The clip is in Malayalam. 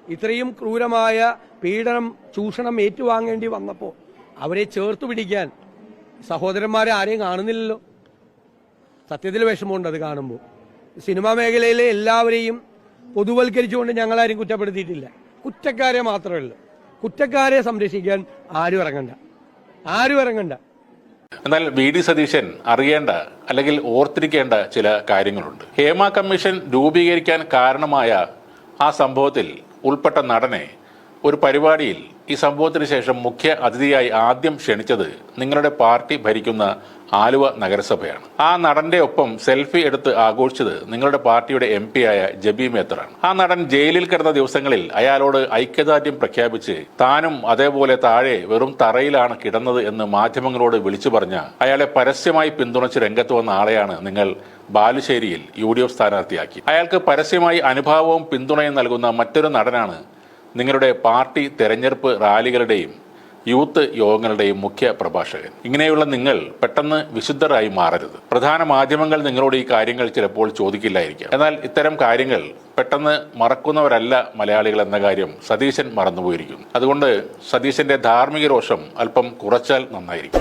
ഇത്രയും ക്രൂരമായ പീഡനം ചൂഷണം ഏറ്റുവാങ്ങേണ്ടി വന്നപ്പോൾ അവരെ ചേർത്ത് പിടിക്കാൻ സഹോദരന്മാരെ ആരെയും കാണുന്നില്ലല്ലോ. സത്യത്തിൽ വിഷമമുണ്ട് അത് കാണുമ്പോൾ. സിനിമാ മേഖലയിലെ എല്ലാവരെയും പൊതുവൽക്കരിച്ചുകൊണ്ട് ഞങ്ങളാരും കുറ്റപ്പെടുത്തിയിട്ടില്ല. കുറ്റക്കാരെ മാത്രമേ ഉള്ളൂ. കുറ്റക്കാരെ സംരക്ഷിക്കാൻ ആരും ഇറങ്ങണ്ട. എന്നാൽ വി.ഡി. സതീശൻ അറിയേണ്ട അല്ലെങ്കിൽ ഓർത്തിരിക്കേണ്ട ചില കാര്യങ്ങളുണ്ട്. ഹേമ കമ്മീഷൻ രൂപീകരിക്കാൻ കാരണമായ ആ സംഭവത്തിൽ ഉൾപ്പെട്ട നടനെ ഒരു പരിപാടിയിൽ ഈ സംഭവത്തിന് ശേഷം മുഖ്യ അതിഥിയായി ആദ്യം ക്ഷണിച്ചത് നിങ്ങളുടെ പാർട്ടി ഭരിക്കുന്ന ആലുവ നഗരസഭയാണ്. ആ നടന്റെ ഒപ്പം സെൽഫി എടുത്ത് ആഘോഷിച്ചത് നിങ്ങളുടെ പാർട്ടിയുടെ MP ആയ ജബി മേത്തറാണ്. ആ നടൻ ജയിലിൽ കിടന്ന ദിവസങ്ങളിൽ അയാളോട് ഐക്യദാർഢ്യം പ്രഖ്യാപിച്ച് താനും അതേപോലെ താഴെ വെറും തറയിലാണ് കിടന്നത് എന്ന് മാധ്യമങ്ങളോട് വിളിച്ചു പറഞ്ഞ അയാളെ പരസ്യമായി പിന്തുണച്ച് രംഗത്ത് വന്ന ആളെയാണ് നിങ്ങൾ ബാലുശ്ശേരിയിൽ UDF സ്ഥാനാർത്ഥിയാക്കി. അയാൾക്ക് പരസ്യമായി അനുഭാവവും പിന്തുണയും നൽകുന്ന മറ്റൊരു നടനാണ് നിങ്ങളുടെ പാർട്ടി തെരഞ്ഞെടുപ്പ് റാലികളുടെയും യൂത്ത് യോഗങ്ങളുടെയും മുഖ്യ പ്രഭാഷകൻ. ഇങ്ങനെയുള്ള നിങ്ങൾ പെട്ടെന്ന് വിശുദ്ധരായി മാറരുത്. പ്രധാന മാധ്യമങ്ങൾ നിങ്ങളോട് ഈ കാര്യങ്ങൾ ചിലപ്പോൾ ചോദിക്കില്ലായിരിക്കാം. എന്നാൽ ഇത്തരം കാര്യങ്ങൾ പെട്ടെന്ന് മറക്കുന്നവരല്ല മലയാളികൾ എന്ന കാര്യം സതീശൻ മറന്നുപോയിരിക്കുന്നു. അതുകൊണ്ട് സതീശന്റെ ധാർമ്മിക രോഷം അല്പം കുറച്ചാൽ നന്നായിരിക്കും.